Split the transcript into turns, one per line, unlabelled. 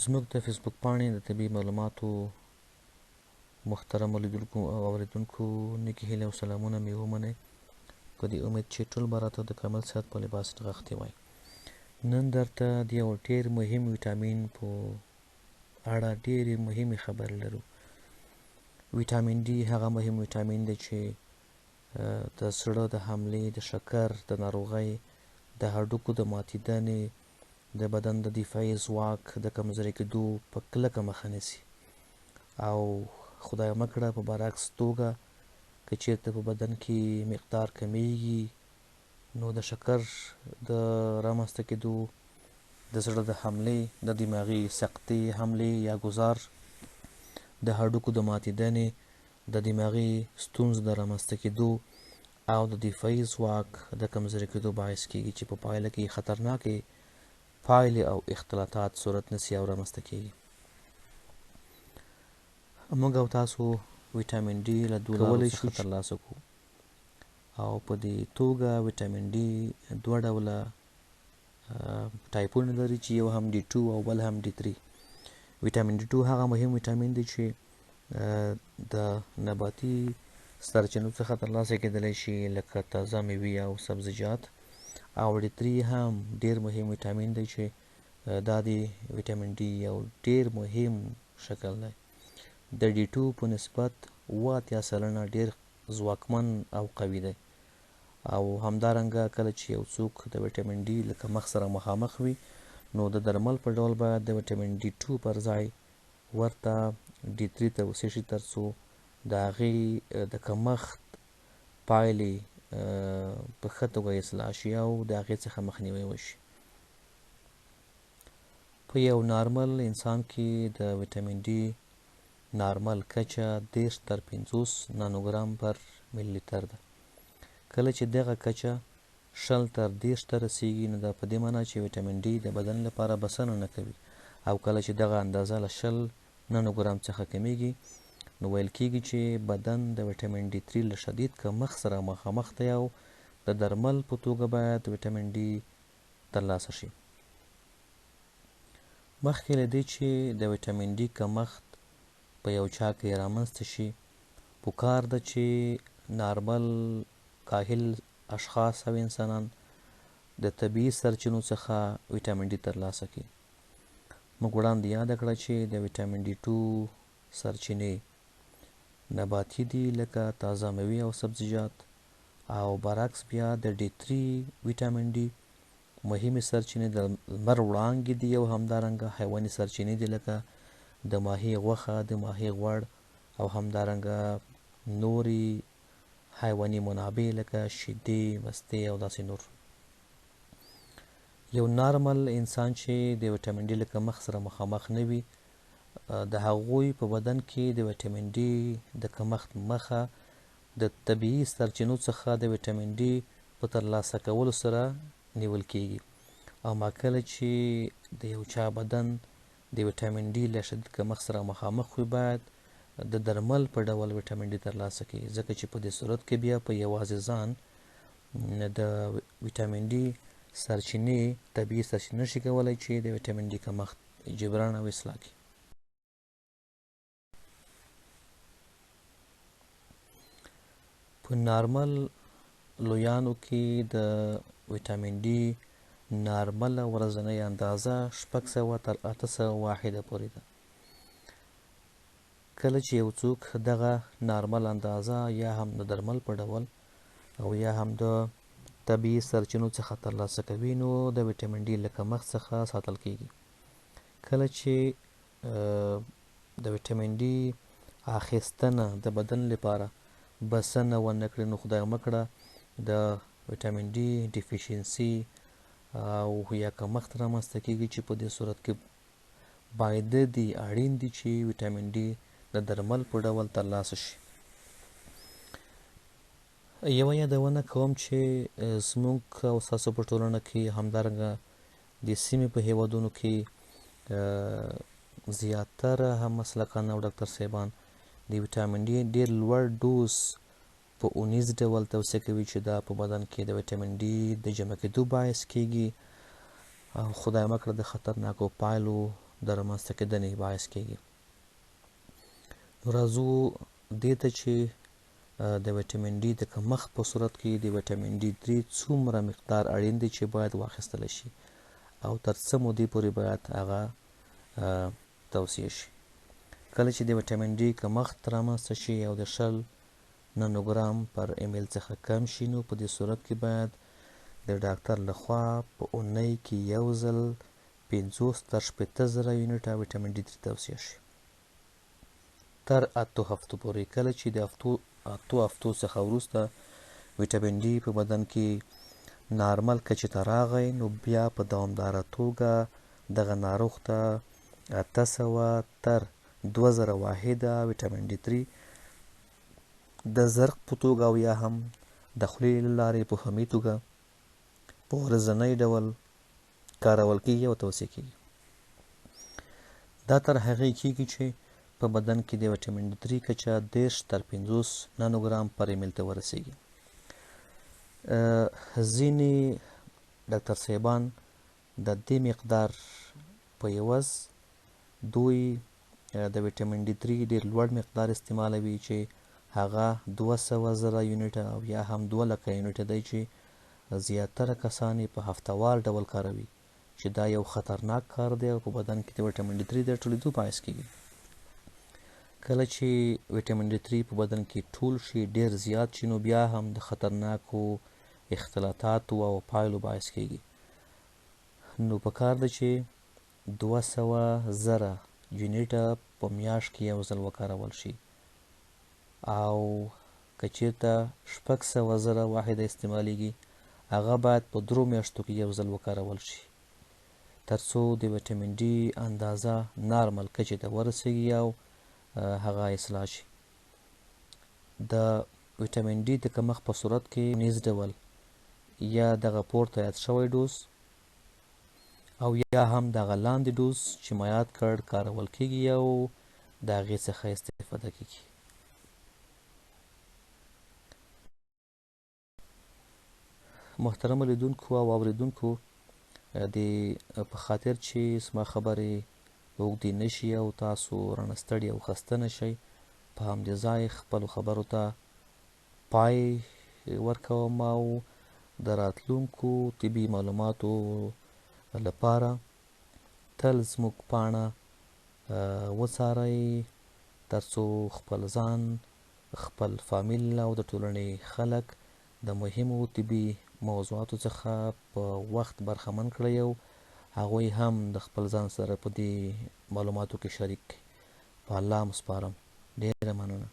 زموږ د فیسبوک پاڼې د طبي معلوماتو محترمو لیدونکو او اوریدونکو نیکې هیلې او سلامونه مې ومنئ. په دې امید چې ټول به راته د کامل صحت په لباس نغښتي وای. نن درته د یو ډېر مهم ویټامین په اړه ډېرې مهمې خبرې لرو. ویټامین ډي هغه مهم ویټامین دی چې د زړه د حملې، د شکر د ناروغۍ، د هډوکو د ماتېدنې، د بدن د دفاعي ځواک د کمزوري کېدو په کلکه مخه نیسي. او خدای مکړه په برعکس توګه که چېرته په بدن کې مقدار کمیږي، نو د شکر د رامنځته کېدو، د زړه د حملې، د دماغي سقطې حملې یا ګذار، د هډوکو د ماتېدنې، د دماغي ستونزو د رامنځته کېدو او د دفاعي ځواک د کمزوري کېدو باعث کېږي چې په پایله کې خطرناکې پایلې او اختلاطات صورت نیسي او رامنځته کېږي. موږ او تاسو ویټامین ډي له دوه لارو څخه ترلاسه کوو، او په دې توګه ویټامین ډي دوه ډوله ټایپونه لري چې یو هم ډي 2 او بل هم ډي 3. ویټامین ډي 2 هغه مهم ویټامین دی چې د نباتي سرچینو څخه ترلاسه کېدلی شي لکه تازه میوې او سبزیجات. او ډي 3 هم ډېر مهم ویټامین دی چې دا د ویټامین ډي یو ډېر مهم شکل دی. د ډي 2 په نسبت 80% ډېر ځواکمن او قوي دی. او همدارنګه کله چې یو څوک د ویټامین ډي له کمښت سره مخامخ وي، نو د درمل په ډول باید د ویټامین ډي 2 پر ځای ورته ډي 3 ته وڅښي، تر څو د هغې د کمښت پایلې په ښه توګه اصلاح شي او د هغې څخه مخنیوی وشي. په یو نارمل انسان کې د ویټامین ډي نارمل کچه 30 تر 50 نانوګرام پر ملي لیتر ده. کله چې دغه کچه 20 تر 30 ته رسیږي، نو دا په دې معنی چې ویټامین ډي د بدن لپاره بسنه نه کوي. او کله چې دغه اندازه له 20 نانوګرام څخه کمیږي، نو ویل کېږي چې بدن د ویټامین ډي 3 له شدید کمښت سره مخامخ دی او د درمل په توګه باید ویټامین ډي ترلاسه شي. مخکې له دې چې د ویټامین ډي کمښت په یو چا کې رامنځته شي، پکار ده چې نارمل کاهل اشخاص او انسانان د طبیعي سرچینو څخه ویټامین ډي ترلاسه کړي. موږ وړاندې یاده کړه چې د ویټامین ډي 2 سرچینې نباتي دي لکه تازه میوې او سبزیجات، او برعکس بیا د ډي 3 ویټامین ډي مهمې سرچینې د لمر وړانګې دي، او همدارنګه حیواني سرچینې دي لکه د ماهي غوښه، د ماهي غوړ، او همدارنګه نورې حیواني منابع لکه شیدې، مستې او داسې نور. یو نارمل انسان چې د ویټامین ډي له کمښت سره مخامخ نه وي، د هغوی په بدن کې د ویټامین ډي د کمښت مخه د طبیعي سرچینو څخه د ویټامین ډي په ترلاسه کولو سره نیول کېږي. او ما کله چې د یو چا بدن د ویټامین ډي له شدید کمښت سره مخامخ وي، باید د درمل په ډول ویټامین ډي ترلاسه کړي، ځکه چې په دې صورت کې بیا په یوازې ځان د ویټامین ډي سرچینې طبیعي سرچینې نشي کولی چې د ویټامین ډي کمښت جبران او اصلاح کړي. په نارمل لویانو کې د ویټامین ډي نارمله ورځنۍ اندازه 600 تر 800 واحده پورې ده. کله چې یو څوک دغه نارمل اندازه یا هم د درمل په ډول او یا هم د طبیعي سرچینو څخه ترلاسه کوي، نو د ویټامین ډي له کمښت څخه ساتل کېږي. کله چې د ویټامین ډي اخیستنه د بدن لپاره بسنه ونه کړي، نو خدای مکړه د ویټامین ډي ډیفیشنسي او یا کمښت رامنځته کېږي، چې په دې صورت کې باید دي اړین دي چې ویټامین ډي د درمل په ډول ترلاسه شي. یوه یادونه کوم چې زموږ او ستاسو په ټولنه کې، همدارنګه د سیمې په هیوادونو کې زیاتره هم مسلکان او ډاکټر صاحبان د ویټامین ډي ډېر لوړ ډوز په اونیز ډول توصیه کوي، چې دا په بدن کې د ویټامین ډي د جمع کېدو باعث کېږي او خدای مکړه د خطرناکو پایلو د رامنځته کېدنې باعث کېږي. نو راځو دې ته چې د ویټامین ډي د کمښت په صورت کې د ویټامین ډي 3 څومره مقدار اړین دی چې باید واخیستل شي او تر څه مودې پورې باید هغه توصیه شي. کله چې د ویټامین ډي کمښت رامنځته شي او د 20 نانوګرام پر امیل څخه کم شي، نو په دې صورت کې باید د ډاکټر لخوا په اونۍ کې یو ځل 50 تر 80,000 یونټه ویټامین ډي 3 توصیه شي تر 8 هفتو پورې. کله چې د 8 هفتو څخه وروسته ویټامین ډي په بدن کې نارمل کچې ته راغی، نو بیا په دوامداره توګه دغه ناروغ ته 800 تر 2000 واحده ویټامین ډي 3 د زرق په توګه او یا هم د خولې له لارې په فمي توګه په ورځنی ډول کارول کېږي او توصیه کېږي. دا تر هغې کېږي چې په بدن کې د ویټامین ډي 3 کچه 10 تر 50 نانوګرام پر امیل ته ورسیږي. ځینې ډاکټر صاحبان د دې مقدار په عوض دوی د ویټامین ډي 3 ډېر لوړ مقدار استعمالوي چې هغه 200,000 یونټه او یا هم 200,000 یونټه دی چې زیاتره کسان یې په هفتهوار ډول کاروي، چې دا یو خطرناک کار دی او په بدن کې د ویټامین ډي 3 د ټولېدو باعث کېږي. کله چې ویټامین ډي 3 په بدن کې ټول شي ډېر زیات شي، نو بیا هم د خطرناکو اختلاطاتو او پایلو باعث کېږي. نو پکار ده چې 200,000 یونټه په میاشت کې یو ځل وکارول شي او که چېرته 600,000 واحده استعمالیږي، هغه باید په 3 میاشتو کې یو ځل وکارول شي تر څو د ویټامین ډي اندازه نارمل کچې ته ورسیږي او هغه اصلاح شي. د ویټامین ډي د کمښت په صورت کې نیز ډول یا دغه پورته یاد شوی ډوز او یا هم دغه لاندې ډوز چې ما یاد کړ کارول کېږي او د هغې څخه استفاده کېږي. محترم لیدونکو او اوریدونکو، د په خاطر چې زما خبرې اوږدې نه شي او تاسو رانه ستړي او خسته نه شئ، په همدې ځای خپلو خبرو ته پای ورکوم او د راتلونکو طبي معلوماتو لپاره تل زموږ پاڼه وڅارئ تر څو خپل ځان، خپل فامیل او د ټولنې خلک د مهمو طبي موضوعاتو څخه په وخت برخمن کړئ او هغوی هم د خپل ځان سره په دې معلوماتو کې شریک کړئ. په الله مو سپارم. ډېره مننه.